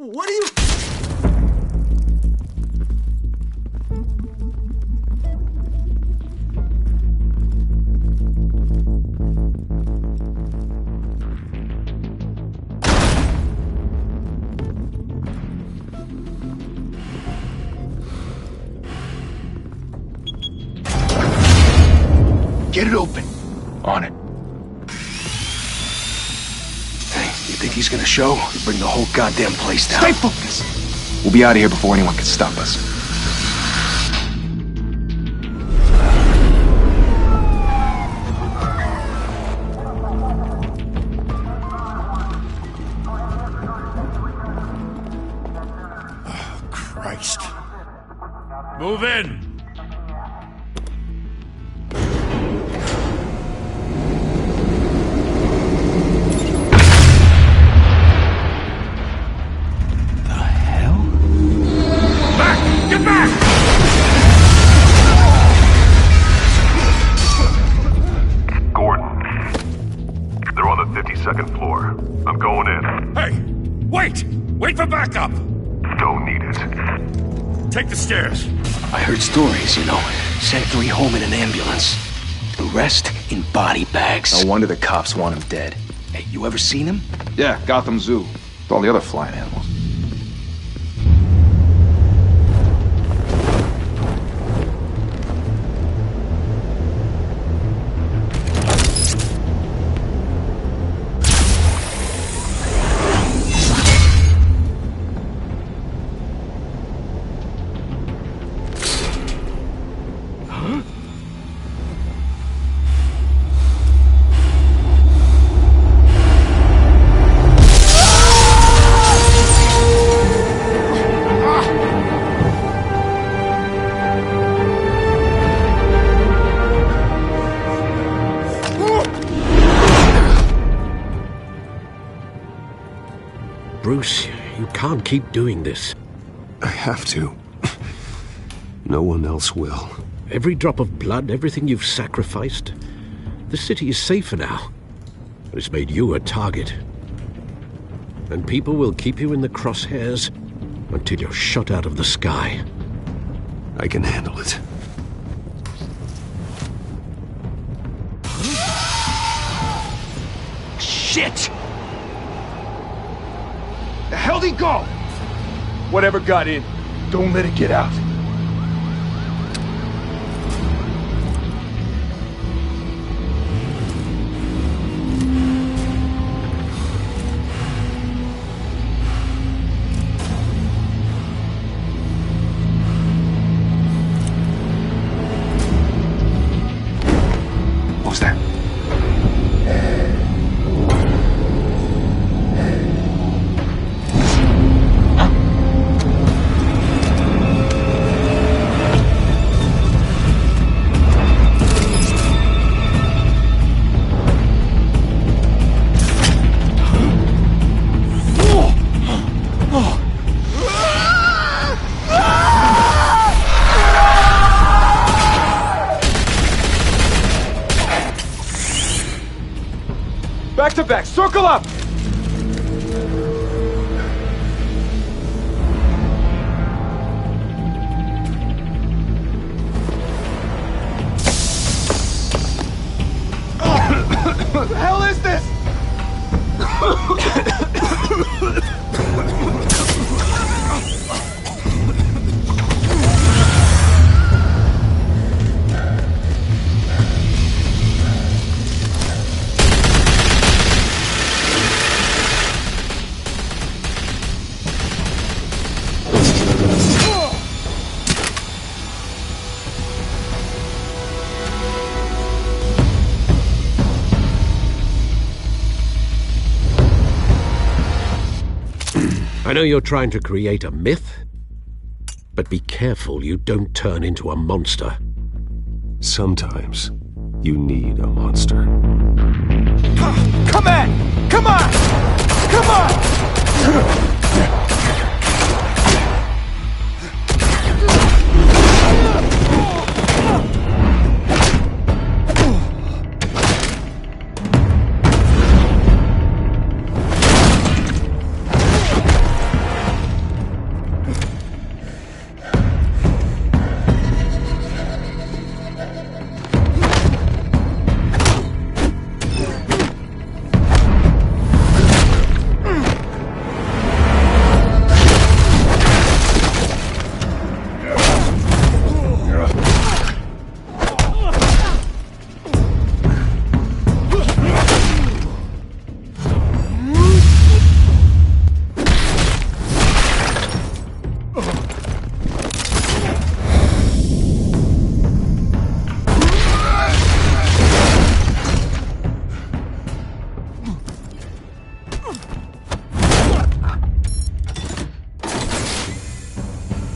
What are you... Get it open. On it. Hey, you think he's gonna show? Bring the whole goddamn place down. Stay focused. We'll be out of here before anyone can stop us. Oh, Christ. Move in! Second floor. I'm going in. Hey! Wait! Wait for backup! Don't need it. Take the stairs. I heard stories, you know. Sent 3 home in an ambulance. The rest in body bags. No wonder the cops want him dead. Hey, you ever seen him? Yeah, Gotham Zoo. With all the other flying animals. Bruce, you can't keep doing this. I have to. No one else will. Every drop of blood, everything you've sacrificed. The city is safer now. But it's made you a target. And people will keep you in the crosshairs until you're shot out of the sky. I can handle it. Shit! The hell'd he go? Whatever got in, don't let it get out. to back! Circle up! What the hell is this? I know you're trying to create a myth, but be careful you don't turn into a monster. Sometimes you need a monster. Come on! Come on! Come on!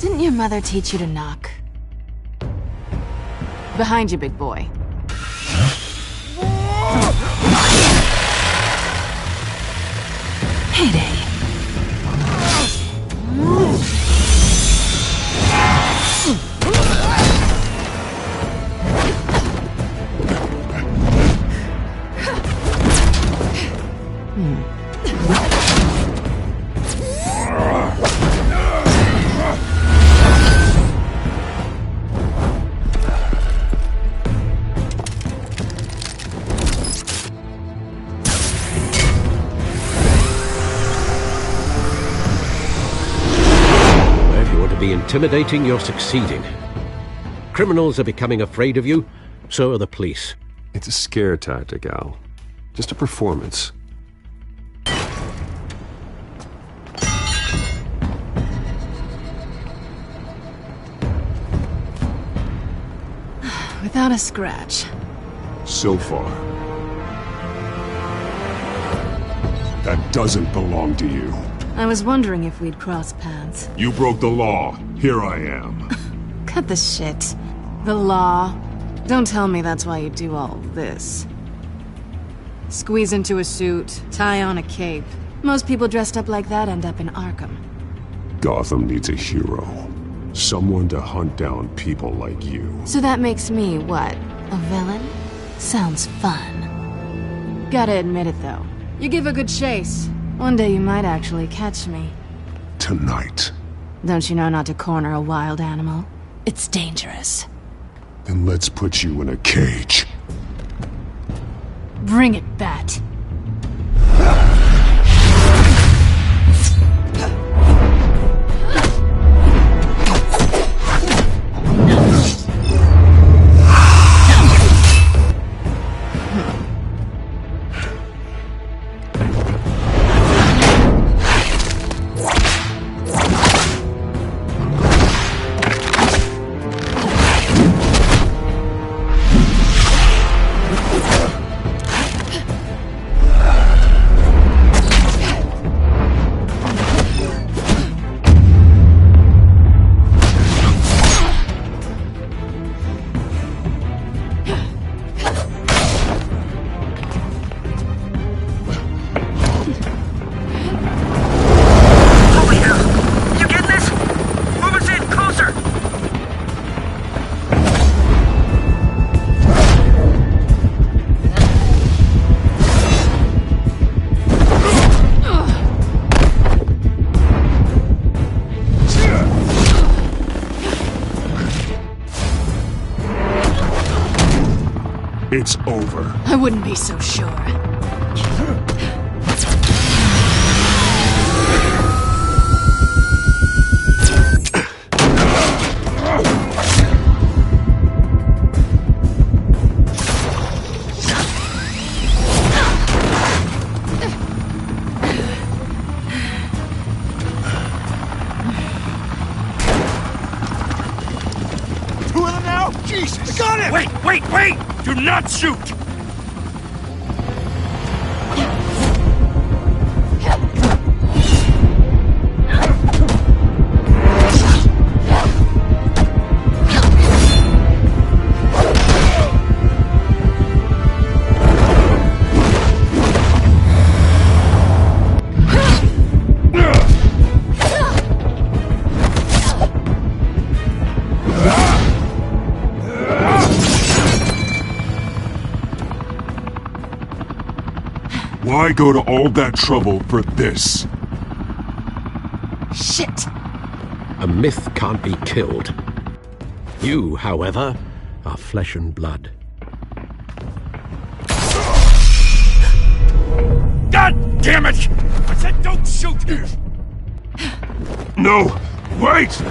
Didn't your mother teach you to knock? Behind you, big boy. Heyday. Intimidating, you're succeeding. Criminals are becoming afraid of you, so are the police. It's a scare tactic, Al. Just a performance. Without a scratch. So far. That doesn't belong to you. I was wondering if we'd cross paths. You broke the law. Here I am. Cut the shit. The law. Don't tell me that's why you do all this. Squeeze into a suit, tie on a cape. Most people dressed up like that end up in Arkham. Gotham needs a hero. Someone to hunt down people like you. So that makes me, what, a villain? Sounds fun. Gotta admit it, though. You give a good chase. One day you might actually catch me. Tonight. Don't you know not to corner a wild animal? It's dangerous. Then let's put you in a cage. Bring it, Bat. It's over. I wouldn't be so sure. Two of them now? Jesus! Got him! Wait! Do not shoot! Why go to all that trouble for this? Shit! A myth can't be killed. You, however, are flesh and blood. God damn it! I said don't shoot! No! Wait!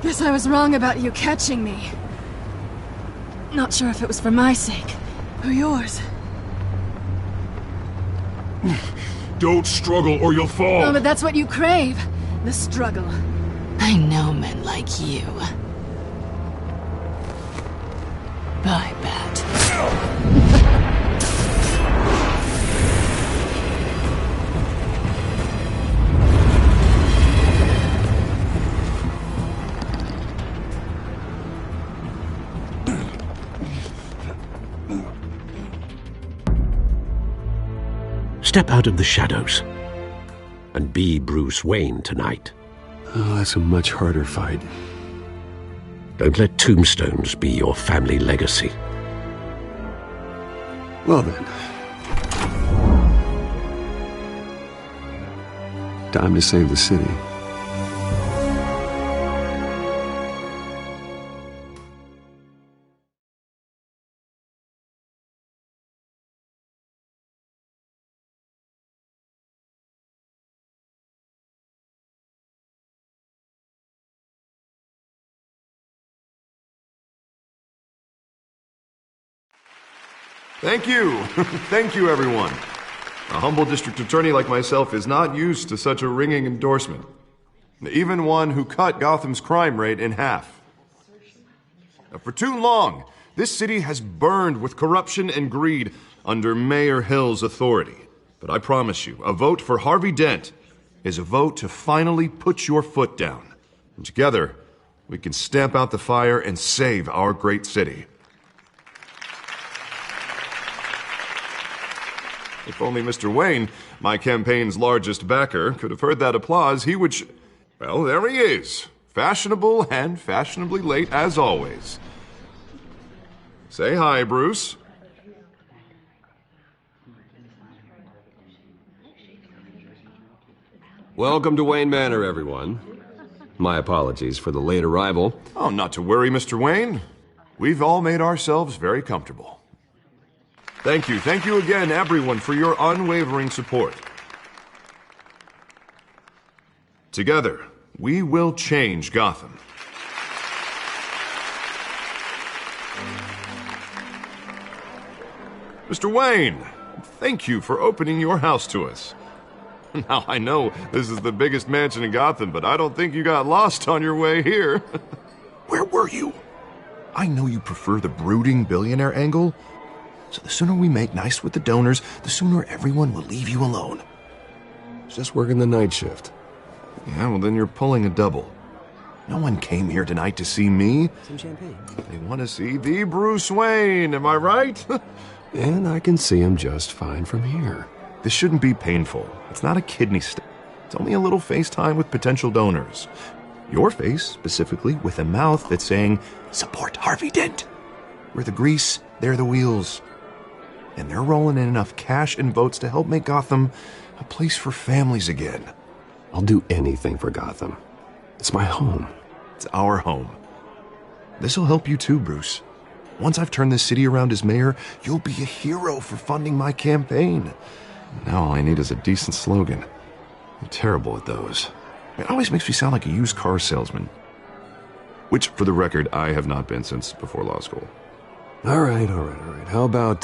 Guess I was wrong about you catching me. Not sure if it was for my sake, or yours. Don't struggle or you'll fall! Oh, but that's what you crave. The struggle. I know men like you. Bye, Bat. Step out of the shadows and be Bruce Wayne tonight. Oh, that's a much harder fight. Don't let tombstones be your family legacy. Well then. Time to save the city. Thank you. Thank you, everyone. A humble district attorney like myself is not used to such a ringing endorsement. Even one who cut Gotham's crime rate in half. For too long, this city has burned with corruption and greed under Mayor Hill's authority. But I promise you, a vote for Harvey Dent is a vote to finally put your foot down. And together, we can stamp out the fire and save our great city. If only Mr. Wayne, my campaign's largest backer, could have heard that applause, he would well, there he is. Fashionable and fashionably late as always. Say hi, Bruce. Welcome to Wayne Manor, everyone. My apologies for the late arrival. Oh, not to worry, Mr. Wayne. We've all made ourselves very comfortable. Thank you again, everyone, for your unwavering support. Together, we will change Gotham. Mr. Wayne, thank you for opening your house to us. Now, I know this is the biggest mansion in Gotham, but I don't think you got lost on your way here. Where were you? I know you prefer the brooding billionaire angle, so the sooner we make nice with the donors, the sooner everyone will leave you alone. Just working the night shift. Yeah, well then you're pulling a double. No one came here tonight to see me. Some champagne. They want to see the Bruce Wayne, am I right? And I can see him just fine from here. This shouldn't be painful. It's not a kidney stone. It's only a little FaceTime with potential donors. Your face, specifically, with a mouth that's saying, support Harvey Dent. We're the grease, they're the wheels. And they're rolling in enough cash and votes to help make Gotham a place for families again. I'll do anything for Gotham. It's my home. It's our home. This'll help you too, Bruce. Once I've turned this city around as mayor, you'll be a hero for funding my campaign. Now all I need is a decent slogan. I'm terrible at those. It always makes me sound like a used car salesman. Which, for the record, I have not been since before law school. All right. How about,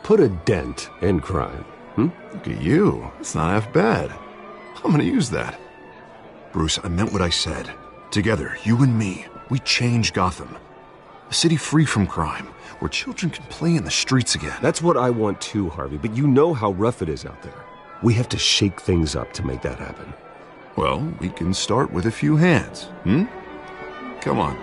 put a dent in crime? Look at you. It's not half bad. I'm gonna use that. Bruce, I meant what I said. Together, you and me, we change Gotham. A city free from crime, where children can play in the streets again. That's what I want too, Harvey, but you know how rough it is out there. We have to shake things up to make that happen. Well, we can start with a few hands, Come on.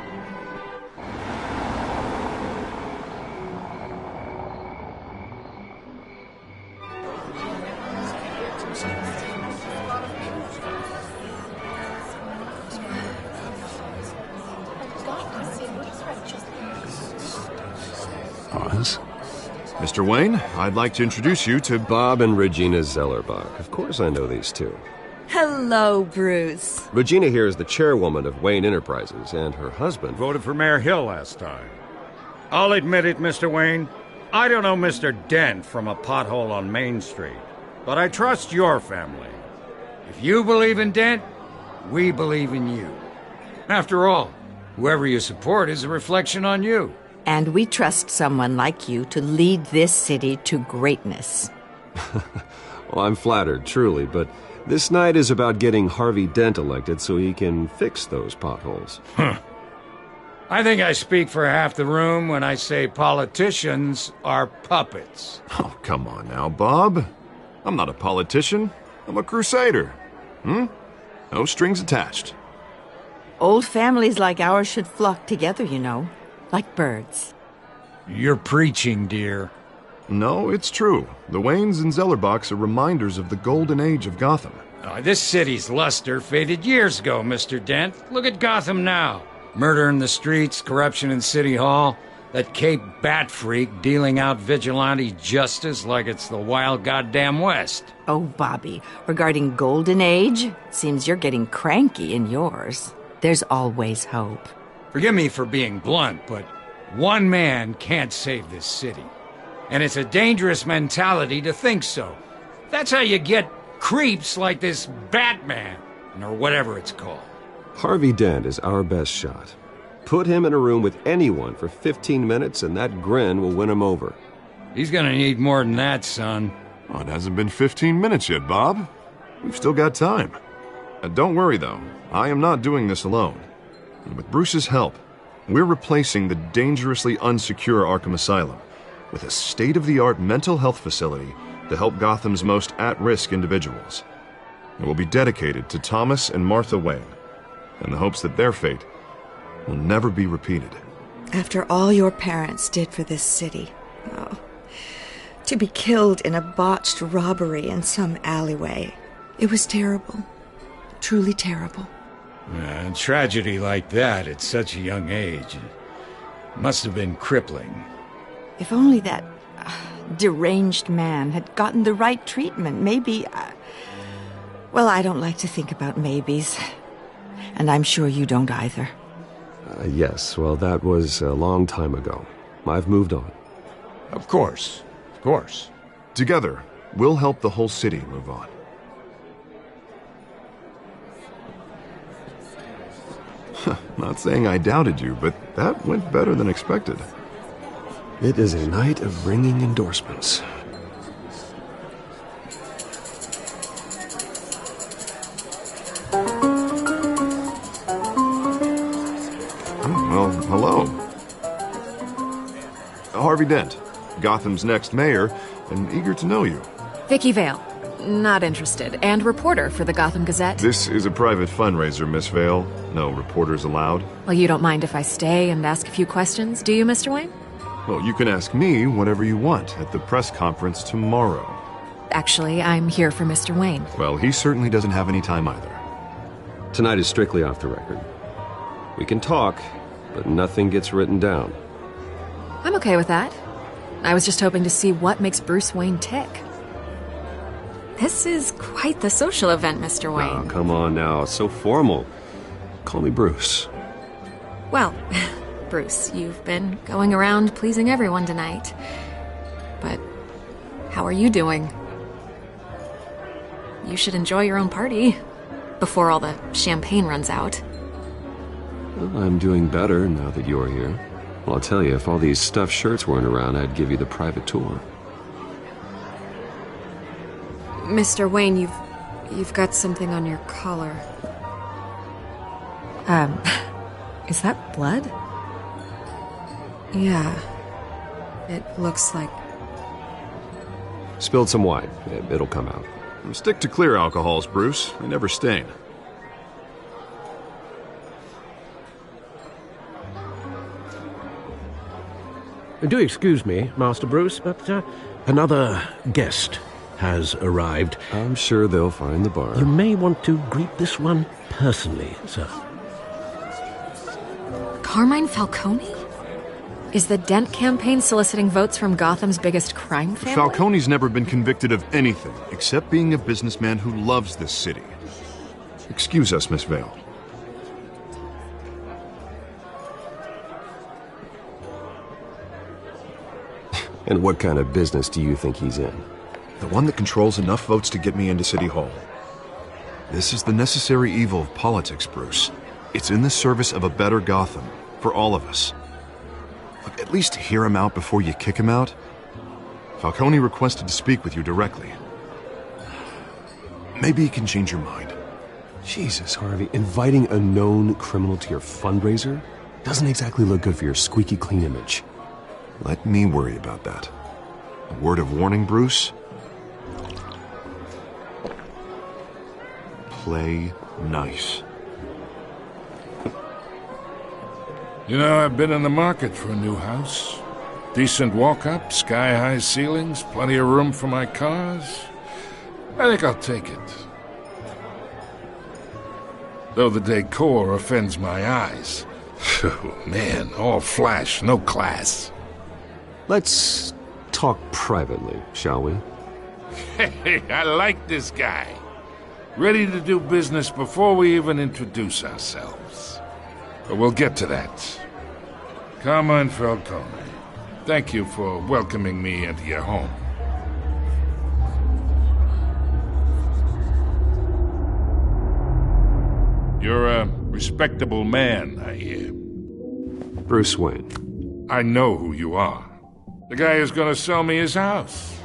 Oz? Mr. Wayne, I'd like to introduce you to Bob and Regina Zellerbach. Of course I know these two. Hello, Bruce. Regina here is the chairwoman of Wayne Enterprises, and her husband... Voted for Mayor Hill last time. I'll admit it, Mr. Wayne. I don't know Mr. Dent from a pothole on Main Street, but I trust your family. If you believe in Dent, we believe in you. After all, whoever you support is a reflection on you. And we trust someone like you to lead this city to greatness. Well, I'm flattered, truly, but this night is about getting Harvey Dent elected so he can fix those potholes. I think I speak for half the room when I say politicians are puppets. Oh, come on now, Bob. I'm not a politician. I'm a crusader. No strings attached. Old families like ours should flock together, you know, like birds. You're preaching, dear. No, it's true. The Waynes and Zellerbachs are reminders of the golden age of Gotham. This city's luster faded years ago, Mr. Dent. Look at Gotham now. Murder in the streets, corruption in City Hall, that Cape Bat freak dealing out vigilante justice like it's the wild goddamn West. Oh, Bobby, regarding Golden Age, seems you're getting cranky in yours. There's always hope. Forgive me for being blunt, but one man can't save this city. And it's a dangerous mentality to think so. That's how you get creeps like this Batman, or whatever it's called. Harvey Dent is our best shot. Put him in a room with anyone for 15 minutes and that grin will win him over. He's gonna need more than that, son. Oh, it hasn't been 15 minutes yet, Bob. We've still got time. Don't worry, though. I am not doing this alone. And with Bruce's help, we're replacing the dangerously unsecure Arkham Asylum with a state-of-the-art mental health facility to help Gotham's most at-risk individuals. It will be dedicated to Thomas and Martha Wayne, in the hopes that their fate will never be repeated. After all your parents did for this city, to be killed in a botched robbery in some alleyway, it was terrible. Truly terrible. A tragedy like that at such a young age must have been crippling. If only that deranged man had gotten the right treatment, maybe... well, I don't like to think about maybes. And I'm sure you don't either. Yes, well, that was a long time ago. I've moved on. Of course. Of course. Together, we'll help the whole city move on. Not saying I doubted you, but that went better than expected. It is a night of ringing endorsements. Well, hello. Harvey Dent, Gotham's next mayor, and eager to know you. Vicky Vale. Not interested. And reporter for the Gotham Gazette. This is a private fundraiser, Miss Vale. No reporters allowed. Well, you don't mind if I stay and ask a few questions, do you, Mr. Wayne? Well, you can ask me whatever you want at the press conference tomorrow. Actually, I'm here for Mr. Wayne. Well, he certainly doesn't have any time either. Tonight is strictly off the record. We can talk, but nothing gets written down. I'm okay with that. I was just hoping to see what makes Bruce Wayne tick. This is quite the social event, Mr. Wayne. Oh, come on now. It's so formal. Call me Bruce. Well, Bruce, you've been going around pleasing everyone tonight. But how are you doing? You should enjoy your own party before all the champagne runs out. Well, I'm doing better now that you're here. Well, I'll tell you, if all these stuffed shirts weren't around, I'd give you the private tour. Mr. Wayne, you've got something on your collar. Is that blood? Yeah. It looks like... Spilled some wine. It'll come out. Stick to clear alcohols, Bruce. They never stain. Do excuse me, Master Bruce, but another guest has arrived. I'm sure they'll find the bar. You may want to greet this one personally, sir. Carmine Falcone? Is the Dent campaign soliciting votes from Gotham's biggest crime family? Falcone's never been convicted of anything except being a businessman who loves this city. Excuse us, Miss Vale. And what kind of business do you think he's in? The one that controls enough votes to get me into City Hall. This is the necessary evil of politics, Bruce. It's in the service of a better Gotham, for all of us. Look, at least hear him out before you kick him out. Falcone requested to speak with you directly. Maybe he can change your mind. Jesus, Harvey, inviting a known criminal to your fundraiser doesn't exactly look good for your squeaky clean image. Let me worry about that. A word of warning, Bruce? Play nice. You know, I've been in the market for a new house. Decent walk-up, sky-high ceilings, plenty of room for my cars. I think I'll take it. Though the decor offends my eyes. Oh, man, all flash, no class. Let's talk privately, shall we? Hey, I like this guy. Ready to do business before we even introduce ourselves. But we'll get to that. Carmine Falcone, thank you for welcoming me into your home. You're a respectable man, I hear. Bruce Wayne. I know who you are. The guy who's going to sell me his house.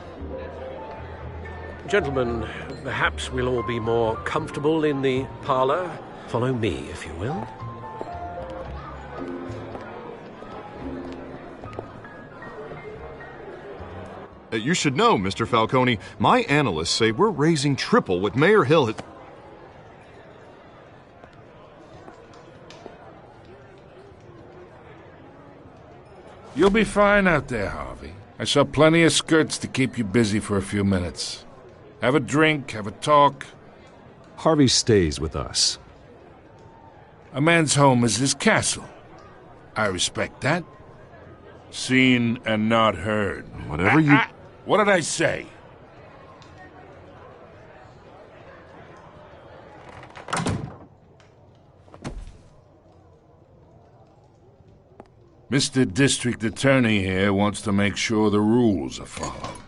Gentlemen, perhaps we'll all be more comfortable in the parlor. Follow me, if you will. You should know, Mr. Falcone, my analysts say we're raising triple what Mayor Hill had... You'll be fine out there, Harvey. I saw plenty of skirts to keep you busy for a few minutes. Have a drink, have a talk. Harvey stays with us. A man's home is his castle. I respect that. Seen and not heard. Whatever you... What did I say? Mr. District Attorney here wants to make sure the rules are followed.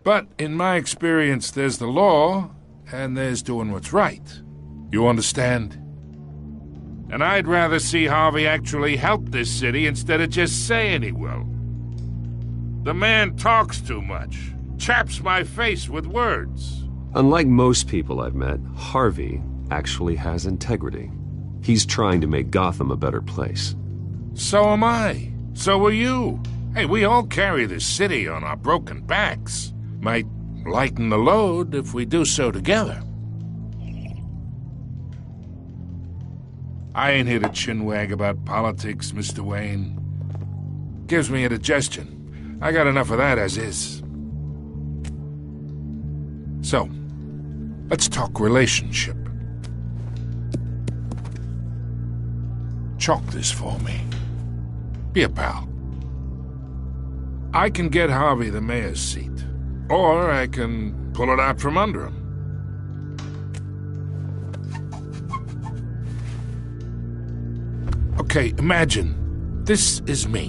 But in my experience, there's the law, and there's doing what's right. You understand? And I'd rather see Harvey actually help this city instead of just saying he will. The man talks too much, chaps my face with words. Unlike most people I've met, Harvey actually has integrity. He's trying to make Gotham a better place. So am I. So are you. Hey, we all carry this city on our broken backs. Might lighten the load if we do so together. I ain't here to chinwag about politics, Mr. Wayne. Gives me indigestion. I got enough of that as is. So, let's talk relationship. Chalk this for me. Be a pal. I can get Harvey the mayor's seat, or I can pull it out from under him. Okay, imagine this is me,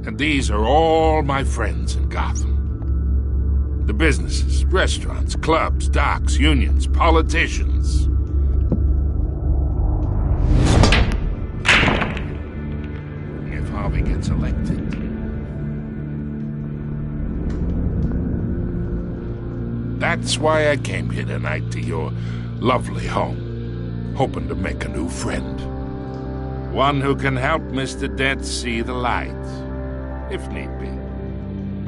and these are all my friends in Gotham. The businesses, restaurants, clubs, docks, unions, politicians. If Harvey gets elected. That's why I came here tonight to your lovely home, hoping to make a new friend. One who can help Mr. Dent see the light, if need be.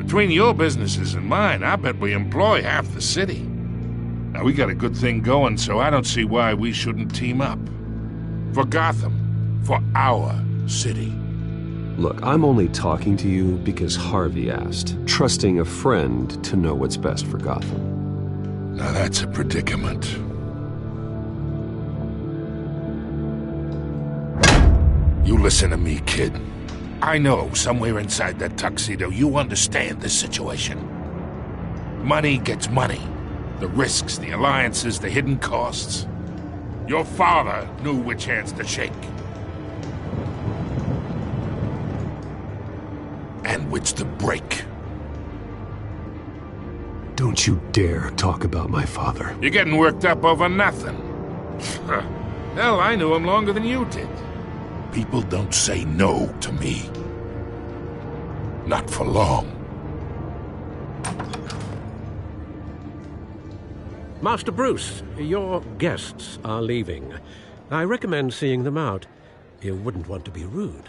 Between your businesses and mine, I bet we employ half the city. Now, we got a good thing going, so I don't see why we shouldn't team up. For Gotham, for our city. Look, I'm only talking to you because Harvey asked, trusting a friend to know what's best for Gotham. Now that's a predicament. You listen to me, kid. I know somewhere inside that tuxedo you understand this situation. Money gets money. The risks, the alliances, the hidden costs. Your father knew which hands to shake. And which to break. Don't you dare talk about my father. You're getting worked up over nothing. Hell, I knew him longer than you did. People don't say no to me. Not for long. Master Bruce, your guests are leaving. I recommend seeing them out. You wouldn't want to be rude.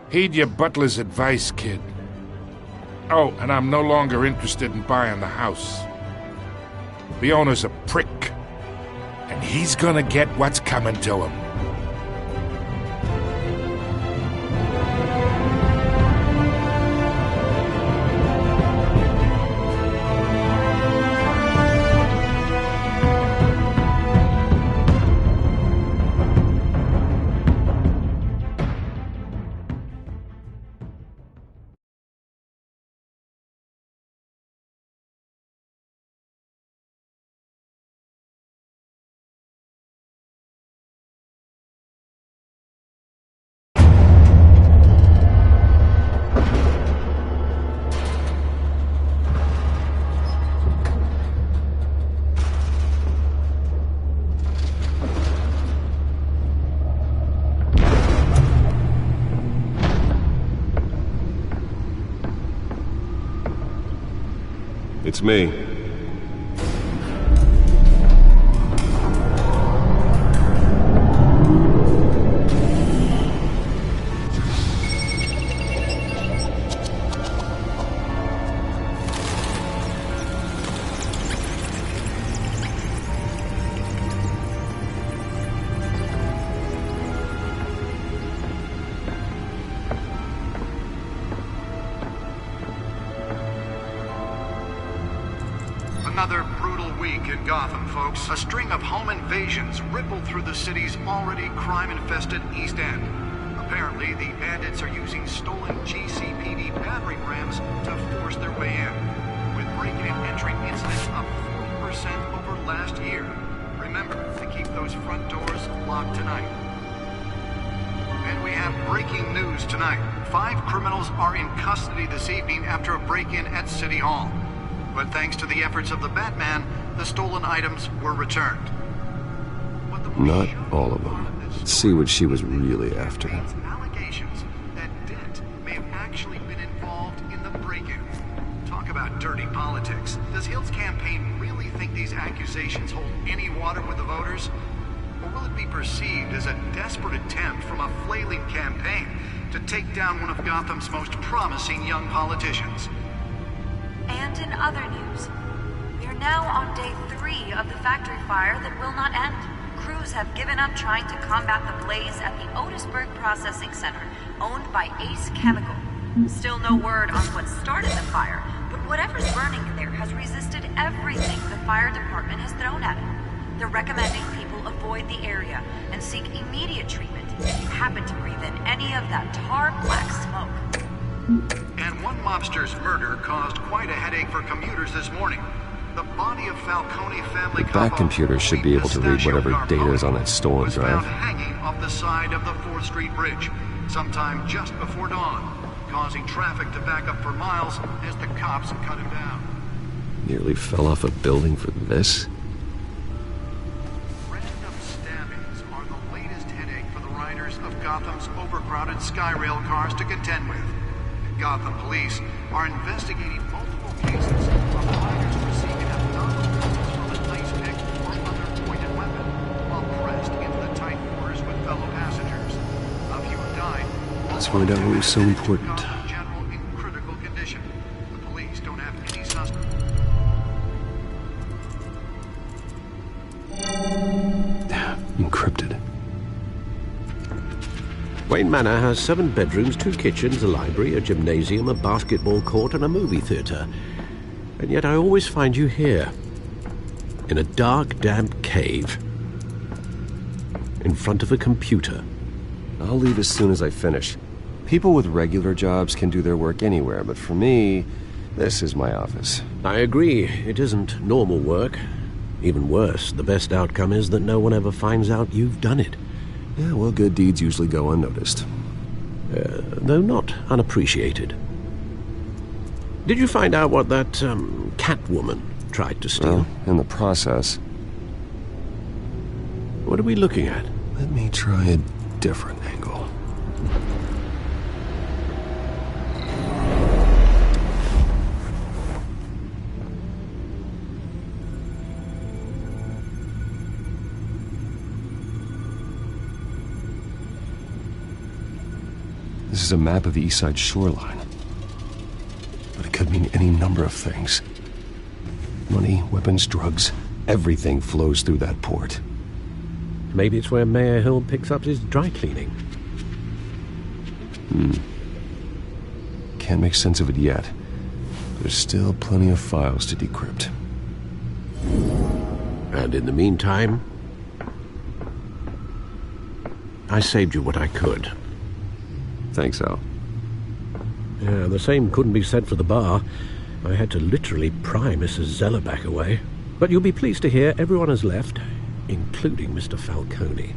Heed your butler's advice, kid. Oh, and I'm no longer interested in buying the house. The owner's a prick. And he's gonna get what's coming to him. It's me. Another brutal week in Gotham, folks. A string of home invasions rippled through the city's already crime-infested East End. Apparently, the bandits are using stolen GCPD battering rams to force their way in, with break-in and entry incidents up 40% over last year. Remember to keep those front doors locked tonight. And we have breaking news tonight. 5 criminals are in custody this evening after a break-in at City Hall. But thanks to the efforts of the Batman, the stolen items were returned. not all of them. Let's see what she was really after. Allegations that Dent may have actually been involved in the break-in. Talk about dirty politics. Does Hill's campaign really think these accusations hold any water with the voters? Or will it be perceived as a desperate attempt from a flailing campaign to take down one of Gotham's most promising young politicians? And in other news, we are now on day 3 of the factory fire that will not end. Crews have given up trying to combat the blaze at the Otisburg Processing Center, owned by Ace Chemical. Still no word on what started the fire, but whatever's burning in there has resisted everything the fire department has thrown at it. They're recommending people avoid the area and seek immediate treatment if you happen to breathe in any of that tar black smoke. And one mobster's murder caused quite a headache for commuters this morning. The body of Falcone family That computer should be able to read whatever data is on that stolen drive. hanging off the side of the 4th Street Bridge, sometime just before dawn, causing traffic to back up for miles as the cops cut him down. Nearly fell off a building for this? Random stabbings are the latest headache for the riders of Gotham's overcrowded Skyrail cars to contend with. Gotham police are investigating multiple cases of riders receiving abdominal wounds from a knife pick or other pointed weapon while pressed into the tight quarters with fellow passengers. A few have died. Let's find out what was so important. General in critical condition. The police don't have any suspect. Encrypted. Wayne Manor has 7 bedrooms, 2 kitchens, a library, a gymnasium, a basketball court, and a movie theatre. And yet I always find you here, in a dark, damp cave, in front of a computer. I'll leave as soon as I finish. People with regular jobs can do their work anywhere, but for me, this is my office. I agree. It isn't normal work. Even worse, the best outcome is that no one ever finds out you've done it. Yeah, well, good deeds usually go unnoticed. Though not unappreciated. Did you find out what that, Catwoman tried to steal? Well, in the process. What are we looking at? Let me try a different angle. This is a map of the East Side shoreline. But it could mean any number of things. Money, weapons, drugs, everything flows through that port. Maybe it's where Mayor Hill picks up his dry cleaning. Can't make sense of it yet. There's still plenty of files to decrypt. And in the meantime, I saved you what I could. Thanks, Al. Yeah, the same couldn't be said for the bar. I had to literally pry Mrs. Zeller back away. But you'll be pleased to hear everyone has left, including Mr. Falcone.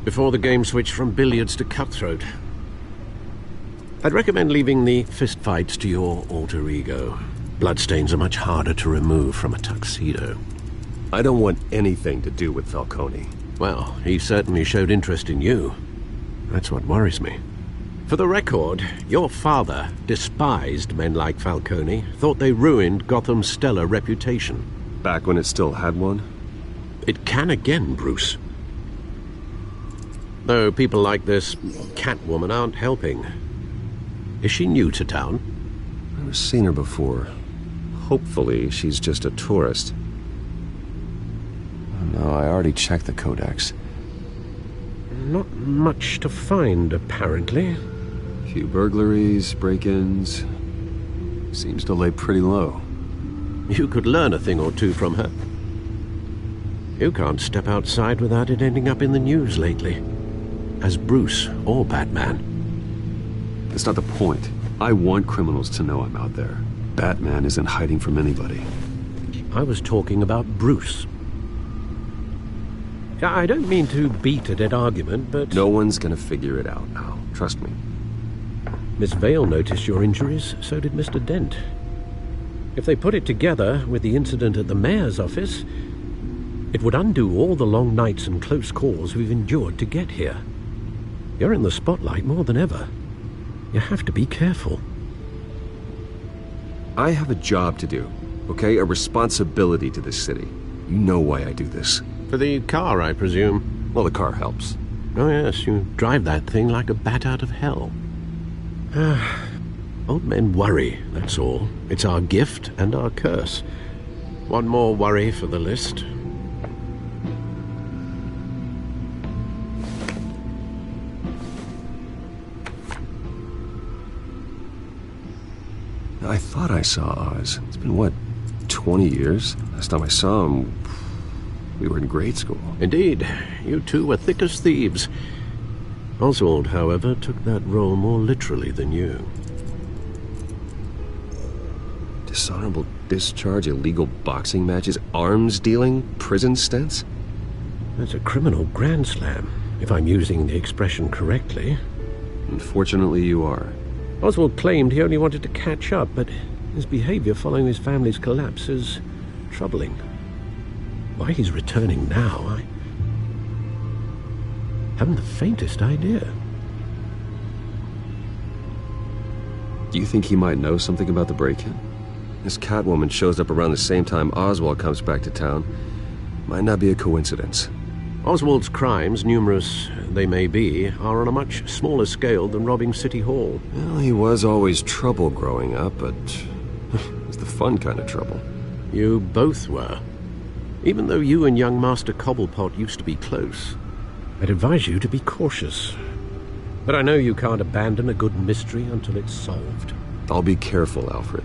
Before the game switched from billiards to cutthroat. I'd recommend leaving the fistfights to your alter ego. Bloodstains are much harder to remove from a tuxedo. I don't want anything to do with Falcone. Well, he certainly showed interest in you. That's what worries me. For the record, your father despised men like Falcone, thought they ruined Gotham's stellar reputation. Back when it still had one? It can again, Bruce. Though people like this Catwoman aren't helping. Is she new to town? I've never seen her before. Hopefully, she's just a tourist. Oh, no, I already checked the codex. Not much to find, apparently. Few burglaries, break-ins. Seems to lay pretty low. You could learn a thing or two from her. You can't step outside without it ending up in the news lately. As Bruce or Batman. That's not the point. I want criminals to know I'm out there. Batman isn't hiding from anybody. I was talking about Bruce. I don't mean to beat a dead argument, but... No one's gonna figure it out now. Trust me. Miss Vale noticed your injuries, so did Mr. Dent. If they put it together with the incident at the mayor's office, It would undo all the long nights and close calls we've endured to get here. You're in the spotlight more than ever. You have to be careful. I have a job to do, okay? A responsibility to this city. You know why I do this. For the car, I presume? Well, the car helps. Oh yes, you drive that thing like a bat out of hell. Old men worry, that's all. It's our gift and our curse. One more worry for the list. I thought I saw Oz. It's been, what, 20 years? Last time I saw him, we were in grade school. Indeed. You two were thick as thieves. Oswald, however, took that role more literally than you. Dishonorable discharge, illegal boxing matches, arms dealing, prison stints? That's a criminal grand slam, if I'm using the expression correctly. Unfortunately, you are. Oswald claimed he only wanted to catch up, but his behavior following his family's collapse is troubling. Why he's returning now, I haven't the faintest idea. Do you think he might know something about the break-in? This Catwoman shows up around the same time Oswald comes back to town. Might not be a coincidence. Oswald's crimes, numerous they may be, are on a much smaller scale than robbing City Hall. Well, he was always trouble growing up, but it was the fun kind of trouble. You both were. Even though you and young Master Cobblepot used to be close, I'd advise you to be cautious. But I know you can't abandon a good mystery until it's solved. I'll be careful, Alfred.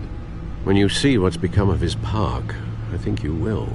When you see what's become of his park, I think you will.